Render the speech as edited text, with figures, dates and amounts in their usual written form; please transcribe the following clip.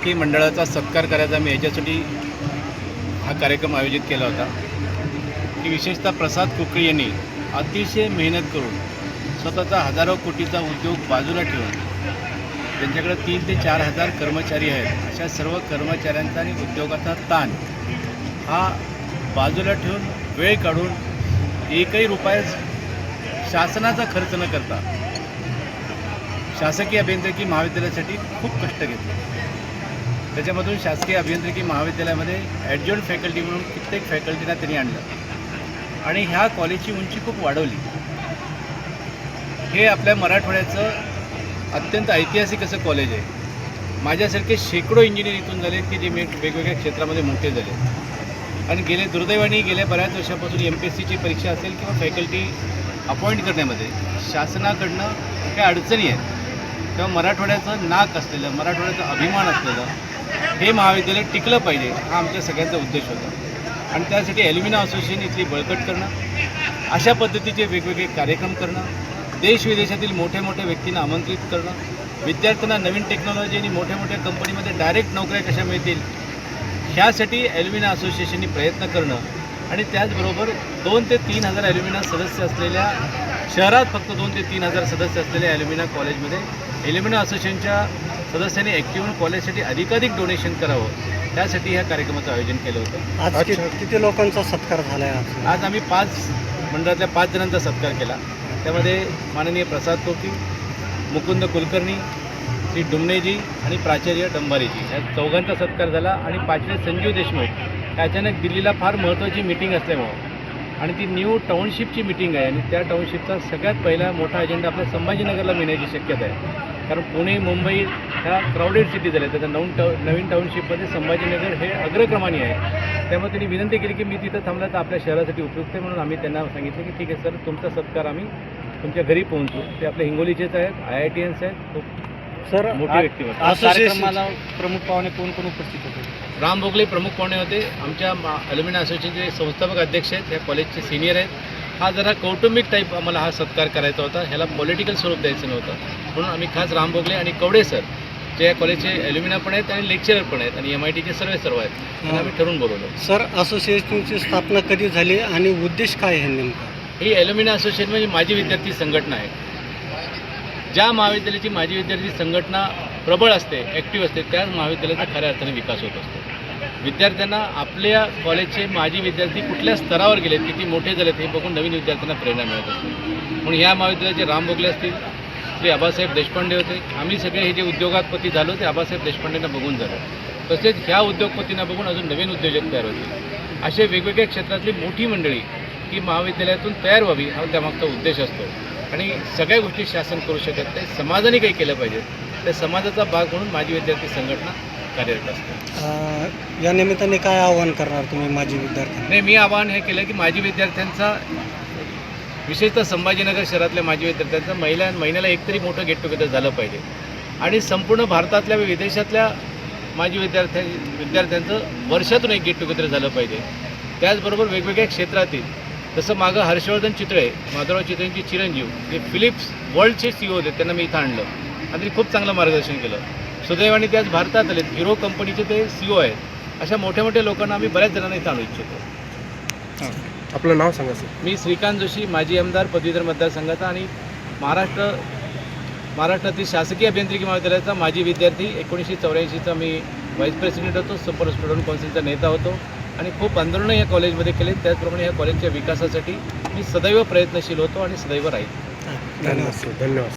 शासकीय मंडळाचा सत्कार करायचा मी याच्यासाठी हा कार्यक्रम आयोजित केला होता की विशेषतः प्रसाद कुकळी यांनी अतिशय मेहनत करून स्वतःचा हजारो कोटीचा उद्योग बाजूला ठेवून त्यांच्याकडे 3 ते 4 हजार कर्मचारी आहेत अशा सर्व कर्मचाऱ्यांचा आणि उद्योगाचा ताण हा बाजूला ठेवून वेळ काढून एकही रुपया शासनाचा खर्च न करता शासकीय अभियांत्रिकी महाविद्यालयासाठी खूप कष्ट घेतले। त्याच्यामधून शासकीय अभियांत्रिकी महाविद्यालयामध्ये ॲडजॉइंट फॅकल्टी म्हणून कित्येक फॅकल्टीना त्यांनी आणलं आणि ह्या कॉलेजची उंची खूप वाढवली। हे आपल्या मराठवाड्याचं अत्यंत ऐतिहासिक असं कॉलेज आहे। माझ्यासारखे शेकडो इंजिनियर इथून झाले की जे वेगवेगळ्या क्षेत्रामध्ये मोठे झाले आणि दुर्दैवाने गेल्या बऱ्याच वर्षापासून MPSCची परीक्षा असेल किंवा फॅकल्टी अपॉइंट करण्यामध्ये शासनाकडनं काही अडचणी आहेत किंवा मराठवाड्याचं नाक असलेलं मराठवाड्याचा अभिमान असलेलं हे महाविद्यालय टिकलं पाहिजे हा आमच्या सगळ्यांचा उद्देश होता आणि त्यासाठी ॲल्युमिना असोसिएशन इथली बळकट करणं, अशा पद्धतीचे वेगवेगळे कार्यक्रम करणं, देशविदेशातील मोठ्या मोठ्या व्यक्तींना आमंत्रित करणं, विद्यार्थ्यांना नवीन टेक्नॉलॉजी आणि मोठ्या मोठ्या कंपनीमध्ये डायरेक्ट नोकऱ्या कशा मिळतील ह्यासाठी ॲल्युमिना असोसिएशननी प्रयत्न करणं आणि त्याचबरोबर 2 ते 3 हजार ॲल्युमिना सदस्य असलेल्या शहरात फक्त 2 ते 3 हजार सदस्य असलेल्या ॲल्युमिना कॉलेजमध्ये ॲल्युमिना असोसिएशनच्या सदस्यांनी ॲक्टिव्ह होऊन कॉलेजसाठी अधिकाधिक डोनेशन करावं त्यासाठी ह्या कार्यक्रमाचं आयोजन केलं होतं। आज किती लोकांचा सत्कार झाला आहे? आज आम्ही 5 मंडळातल्या 5 जणांचा सत्कार केला। त्यामध्ये माननीय प्रसाद कोकी, मुकुंद कुलकर्णी, श्री डुमनेजी आणि प्राचार्य डंबारेजी या चौघांचा सत्कार झाला आणि 5वे संजीव देशमुख अचानक दिल्लीला फार महत्त्वाची मीटिंग असल्यामुळं आणि ती न्यू टाउनशिपची मीटिंग आहे आणि त्या टाउनशिपचा सगळ्यात पहिला मोठा अजेंडा आपल्या संभाजीनगरला मिळण्याची शक्यता आहे कारण पुणे मुंबई ह्या क्राऊडेड सिटी झाल्या त्याच्या नवीन टाउनशिपमध्ये संभाजीनगर हे अग्रक्रमाने आहे। त्यामुळे त्यांनी विनंती केली की मी तिथं थांबला तर आपल्या शहरासाठी उपयुक्त आहे म्हणून आम्ही त्यांना सांगितलं की ठीक आहे सर तुमचा सत्कार आम्ही तुमच्या घरी पोहोचू। ते आपले हिंगोलीचेच आहेत, IITians आहेत, खूप सर मोठी व्यक्तिमत्व। कार्यक्रमाला प्रमुख पाहुणे कोण कोण उपस्थित होते? राम भोगले प्रमुख पाहुणे होते। आमच्या ॲल्युमिना असोसिएशनचे संस्थापक अध्यक्ष आहेत, ह्या कॉलेजचे सिनियर आहेत। हा जरा कौटुंबिक टाईप आम्हाला हा सत्कार करायचा होता, ह्याला पॉलिटिकल स्वरूप द्यायचं नव्हतं म्हणून आम्ही खास राम भोगले आणि कवडे सर जे या कॉलेजचे ॲल्युमिना पण आहेत आणि लेक्चरर पण आहेत आणि MITचे सर्व आहेत त्यांना आम्ही ठरवून बोलवलं। सर असोसिएशनची स्थापना कधी झाली आणि उद्देश काय आहे नेमका? ही ॲल्युमिना असोसिएशन म्हणजे माजी विद्यार्थी संघटना आहे। ज्या महाविद्यालयाची माजी विद्यार्थी संघटना प्रबळ असते, ॲक्टिव्ह असते त्याच महाविद्यालयाचा खऱ्या अर्थाने विकास होत असतो। विद्यार्थ्यांना आपल्या कॉलेजचे माजी विद्यार्थी कुठल्या स्तरावर गेलेत, किती मोठे झालेत हे बघून नवीन विद्यार्थ्यांना प्रेरणा मिळत असते। म्हणून ह्या महाविद्यालयाचे राम भोगले असतील, श्री आबासाहेब देशपांडे होते, आम्ही सगळे हे जे उद्योगापती झालो ते आबासाहेब देशपांडेंना बघून झालो। तसेच ह्या उद्योगपतींना बघून अजून नवीन उद्योजक तयार होतील। असे वेगवेगळ्या क्षेत्रातली मोठी मंडळी ही महाविद्यालयातून तयार व्हावी हा त्यामागचा उद्देश असतो आणि सगळ्या गोष्टी शासन करू शकत नाही, समाजाने काही केलं पाहिजे त्या समाजाचा भाग म्हणून माजी विद्यार्थी संघटना कार्यरत असते। या निमित्ताने काय आवाहन करणार तुम्ही माजी विद्यार्थी? नाही, मी आवाहन हे केलं की माजी विद्यार्थ्यांचा विशेषतः संभाजीनगर शहरातल्या माजी विद्यार्थ्यांचा महिन्याला एकतरी मोठं गेट टुगेदर झालं पाहिजे आणि संपूर्ण भारतातल्या विदेशातल्या माजी विद्यार्थ्यांचं वर्षातून एक गेट टुगेदर झालं पाहिजे। त्याचबरोबर वेगवेगळ्या क्षेत्रातील जसं मागं हर्षवर्धन चितळे, माधवराव चितळेंचे चिरंजीव जे फिलिप्स वर्ल्डचे CEO होते त्यांना मी इथं आणलं आणि त्यांनी खूप चांगलं मार्गदर्शन केलं। सुदैवाने ते आज भारतात आलेत, हिरो कंपनीचे ते CEO आहेत। अशा मोठ्या मोठ्या लोकांना आम्ही बऱ्याच जणांना इथं आणू इच्छितो। आपलं नाव सांगा सर? मी श्रीकांत जोशी, माजी आमदार पदवीधर मतदारसंघाचा आणि महाराष्ट्रातील शासकीय अभियांत्रिकी महाविद्यालयाचा माजी विद्यार्थी। 1984चा मी व्हाईस प्रेसिडेंट होतो, सुपर स्टुडंट काउन्सिलचा नेता होतो आणि खूप आंदोलनं या कॉलेजमध्ये केले। त्याचप्रमाणे या कॉलेजच्या विकासासाठी मी सदैव प्रयत्नशील होतो आणि सदैव राहील। धन्यवाद।